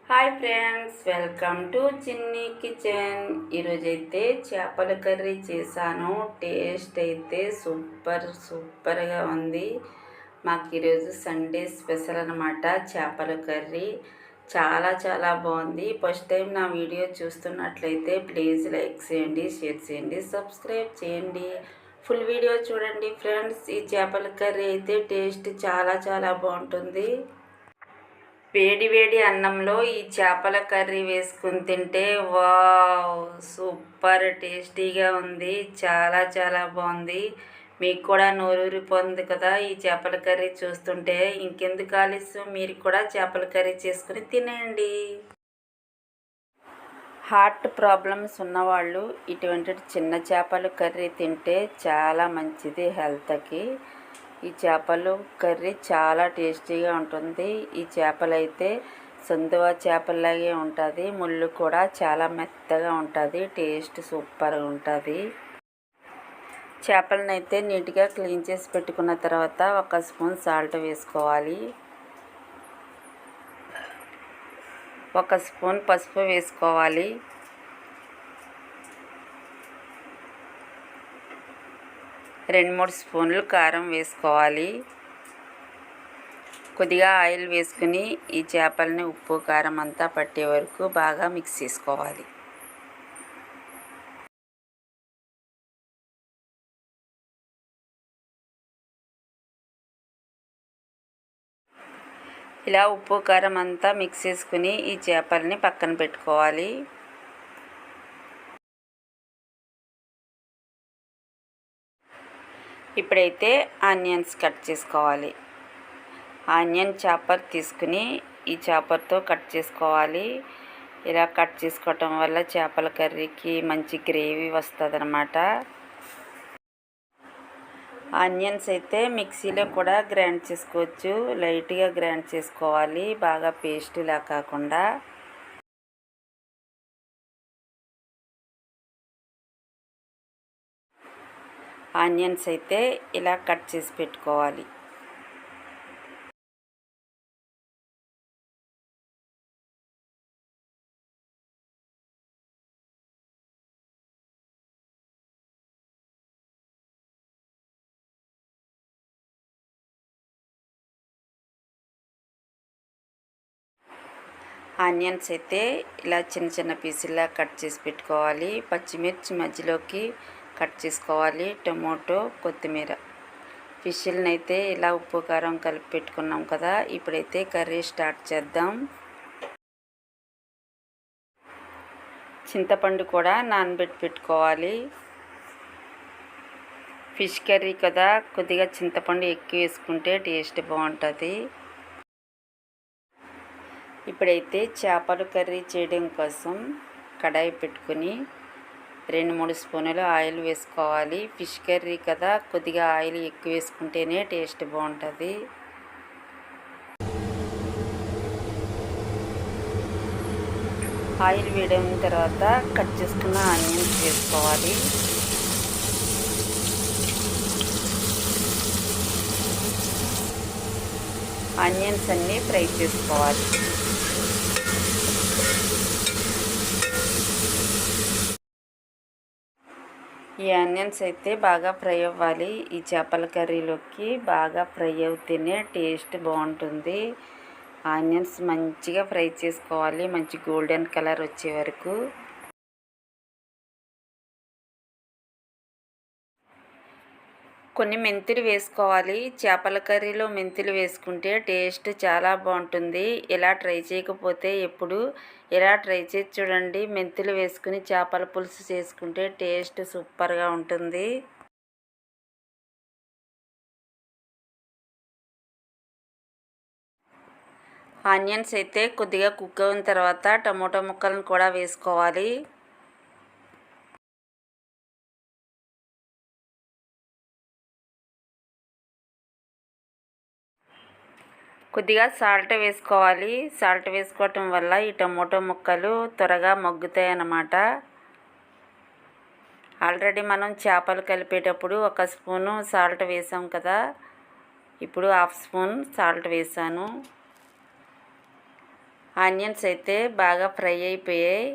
Hi friends, welcome to చిన్ని kitchen. ఈరోజైతే చేపల కర్రీ చేశాను. టేస్ట్ అయితే సూపర్గా ఉంది. మాకు ఈరోజు సండే స్పెషల్ అనమాట చేపల కర్రీ. చాలా బాగుంది. ఫస్ట్ టైం నా వీడియో చూస్తున్నట్లయితే ప్లీజ్ లైక్ చేయండి, షేర్ చేయండి, సబ్స్క్రైబ్ చేయండి. ఫుల్ వీడియో చూడండి ఫ్రెండ్స్. ఈ చేపల కర్రీ అయితే టేస్ట్ చాలా బాగుంటుంది. వేడి అన్నంలో ఈ చేపల కర్రీ వేసుకుని తింటే వావ్, సూపర్ టేస్టీగా ఉంది. చాలా బాగుంది. మీకు కూడా నోరూరిపోతుంది కదా ఈ చేపల కర్రీ చూస్తుంటే. ఇంకెందుకు ఆలస్యం, మీరు కూడా చేపల కర్రీ చేసుకుని తినేయండి. హార్ట్ ప్రాబ్లమ్స్ ఉన్నవాళ్ళు ఇటువంటి చిన్న చేపల కర్రీ తింటే చాలా మంచిది హెల్త్కి. ఈ చేపలు కర్రీ చాలా టేస్టీగా ఉంటుంది. ఈ చేపలు అయితే సందువా చేపల్లాగే ఉంటుంది. ముళ్ళు కూడా చాలా మెత్తగా ఉంటుంది. టేస్ట్ సూపర్గా ఉంటుంది. చేపలను అయితే నీట్గా క్లీన్ చేసి పెట్టుకున్న తర్వాత 1 స్పూన్ సాల్ట్ వేసుకోవాలి. 1 స్పూన్ పసుపు వేసుకోవాలి. 2-3 స్పూన్లు కారం వేసుకోవాలి. కొద్దిగా ఆయిల్ వేసుకుని ఈ చేపలని ఉప్పు కారం అంతా పట్టే వరకు బాగా మిక్స్ చేసుకోవాలి. ఇలా ఉప్పు కారం అంతా మిక్స్ చేసుకుని ఈ చేపలని పక్కన పెట్టుకోవాలి. ఇప్పుడైతే ఆనియన్స్ కట్ చేసుకోవాలి. ఆనియన్ చాపర్ తీసుకుని ఈ చాపర్తో కట్ చేసుకోవాలి. ఇలా కట్ చేసుకోవటం వల్ల చేపల కర్రీకి మంచి గ్రేవీ వస్తుంది అన్నమాట. ఆనియన్స్ అయితే మిక్సీలో కూడా గ్రైండ్ చేసుకోవచ్చు. లైట్గా గ్రైండ్ చేసుకోవాలి, బాగా పేస్ట్లా కాకుండా. ఆనియన్స్ అయితే ఇలా కట్ చేసి పెట్టుకోవాలి. ఆనియన్స్ అయితే ఇలా చిన్న పీసుల్లా కట్ చేసి పెట్టుకోవాలి. పచ్చిమిర్చి మధ్యలోకి కట్ చేసుకోవాలి. టొమాటో, కొత్తిమీర. ఫిష్లను అయితే ఇలా ఉప్పు కారం కలిపి పెట్టుకున్నాం కదా. ఇప్పుడైతే కర్రీ స్టార్ట్ చేద్దాం. చింతపండు కూడా నానబెట్టి పెట్టుకోవాలి. ఫిష్ కర్రీ కదా, కొద్దిగా చింతపండు ఎక్కువ వేసుకుంటే టేస్ట్ బాగుంటుంది. ఇప్పుడైతే చేపల కర్రీ చేయడం కోసం కడాయి పెట్టుకుని 2-3 స్పూన్లు ఆయిల్ వేసుకోవాలి. ఫిష్ కర్రీ కదా, కొద్దిగా ఆయిల్ ఎక్కువ వేసుకుంటేనే టేస్ట్ బాగుంటుంది. ఆయిల్ వేడిన తర్వాత కట్ చేసుకున్న ఆనియన్స్ వేసుకోవాలి. ఆనియన్స్ అన్నీ ఫ్రై చేసుకోవాలి. ఈ ఆనియన్స్ అయితే బాగా ఫ్రై అవ్వాలి. ఈ చేపల కర్రీలోకి బాగా ఫ్రై అవుతేనే టేస్ట్ బాగుంటుంది. ఆనియన్స్ మంచిగా ఫ్రై చేసుకోవాలి, మంచి గోల్డెన్ కలర్ వచ్చే వరకు. కొన్ని మెంతులు వేసుకోవాలి. చేపల కర్రీలో మెంతులు వేసుకుంటే టేస్ట్ చాలా బాగుంటుంది. ఇలా ట్రై చేయకపోతే ఎప్పుడు ఇలా ట్రై చేసి చూడండి. మెంతులు వేసుకుని చేపల పులుసు చేసుకుంటే టేస్ట్ సూపర్గా ఉంటుంది. ఆనియన్స్ అయితే కొద్దిగా కుక్ అయిన తర్వాత టమోటా ముక్కలను కూడా వేసుకోవాలి. కొద్దిగా సాల్ట్ వేసుకోవాలి. సాల్ట్ వేసుకోవటం వల్ల ఈ టమోటో ముక్కలు త్వరగా మగ్గుతాయి అన్నమాట. ఆల్రెడీ మనం చేపలు కలిపేటప్పుడు 1 స్పూను సాల్ట్ వేసాం కదా. ఇప్పుడు 1/2 స్పూన్ సాల్ట్ వేసాను. ఆనియన్స్ అయితే బాగా ఫ్రై అయిపోయాయి.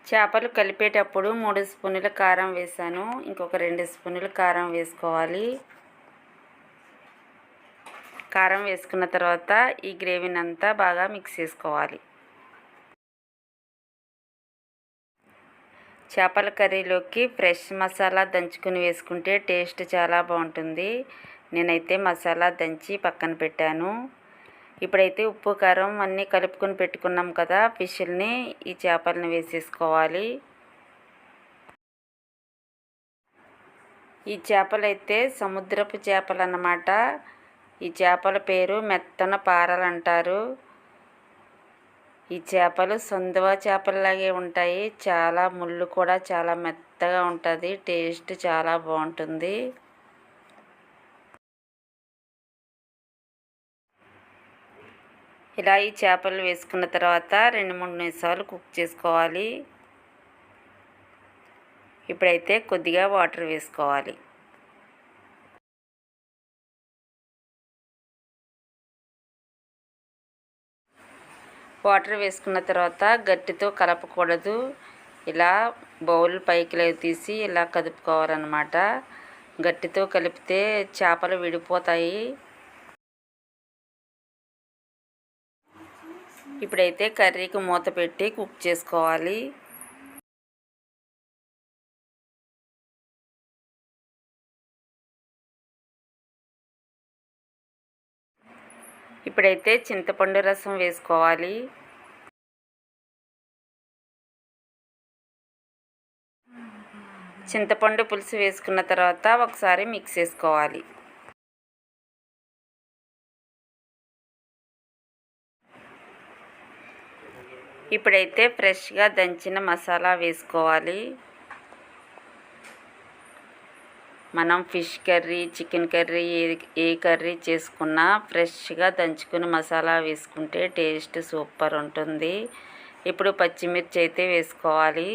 చేపలు కలిపేటప్పుడు 3 స్పూన్ల కారం వేసాను. ఇంకొక 2 స్పూన్ల కారం వేసుకోవాలి. కారం వేసుకున్న తర్వాత ఈ గ్రేవీని అంతా బాగా మిక్స్ చేసుకోవాలి. చేపల కర్రీలోకి ఫ్రెష్ మసాలా దంచుకుని వేసుకుంటే టేస్ట్ చాలా బాగుంటుంది. నేనైతే మసాలా దంచి పక్కన పెట్టాను. ఇప్పుడైతే ఉప్పు కారం అన్నీ కలుపుకొని పెట్టుకున్నాం కదా, ఫిష్ని ఈ చేపలను వేసేసుకోవాలి. ఈ చేపలైతే సముద్రపు చేపలు అన్నమాట. ఈ చేపల పేరు మెత్తన పారలు అంటారు. ఈ చేపలు సొందువ చేపల్లాగే ఉంటాయి. చాలా ముళ్ళు కూడా చాలా మెత్తగా ఉంటుంది. టేస్ట్ చాలా బాగుంటుంది. ఇలా ఈ చేపలు వేసుకున్న తర్వాత 2-3 నిమిషాలు కుక్ చేసుకోవాలి. ఇప్పుడైతే కొద్దిగా వాటర్ వేసుకోవాలి. వాటర్ వేసుకున్న తర్వాత గట్టితో కలపకూడదు. ఇలా బౌల్ పైకి తీసి ఇలా కదుపుకోవాలన్నమాట. గట్టితో కలిపితే చేపలు విడిపోతాయి. ఇప్పుడైతే కర్రీకి మూత పెట్టి కుక్ చేసుకోవాలి. ఇప్పుడైతే చింతపండు రసం వేసుకోవాలి. చింతపండు పులుసు వేసుకున్న తర్వాత ఒకసారి మిక్స్ చేసుకోవాలి. ఇప్పుడైతే ఫ్రెష్గా దంచిన మసాలా వేసుకోవాలి. మనం ఫిష్ కర్రీ, చికెన్ కర్రీ ఏ కర్రీ చేసుకున్నా ఫ్రెష్గా దంచుకుని మసాలా వేసుకుంటే టేస్ట్ సూపర్ ఉంటుంది. ఇప్పుడు పచ్చిమిర్చి అయితే వేసుకోవాలి.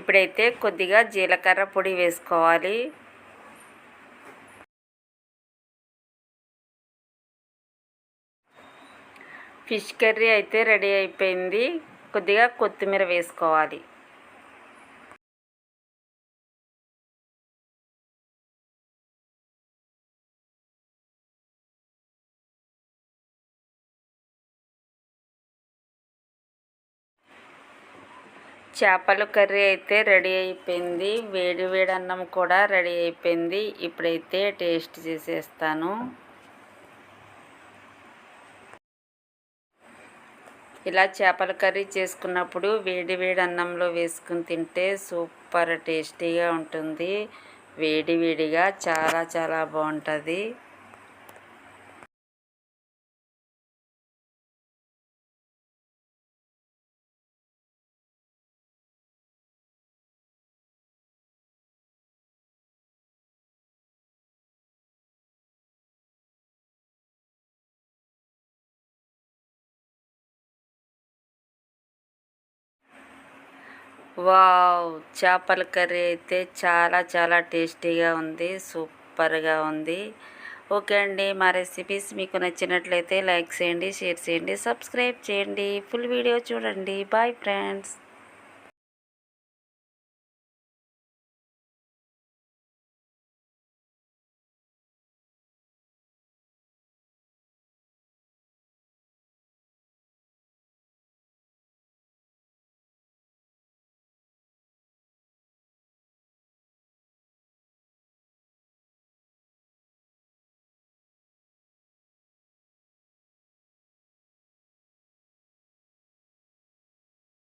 ఇప్పుడైతే కొద్దిగా జీలకర్ర పొడి వేసుకోవాలి. ఫిష్ కర్రీ అయితే రెడీ అయిపోయింది. కొద్దిగా కొత్తిమీర వేసుకోవాలి. చేపల కర్రీ అయితే రెడీ అయిపోయింది. వేడి వేడి అన్నం కూడా రెడీ అయిపోయింది. ఇప్పుడైతే టేస్ట్ చేసేస్తాను. ఇలా చేపల కర్రీ చేసుకున్నప్పుడు వేడి వేడి అన్నంలో వేసుకుని తింటే సూపర్ టేస్టీగా ఉంటుంది. వేడి వేడిగా చాలా చాలా బాగుంటుంది. వావ్, చేపల కర్రీ అయితే చాలా చాలా టేస్టీగా ఉంది. సూపర్గా ఉంది. ఓకే అండి, మా రెసిపీస్ మీకు నచ్చినట్లయితే లైక్ చేయండి, షేర్ చేయండి, సబ్స్క్రైబ్ చేయండి. ఫుల్ వీడియో చూడండి. Bye friends.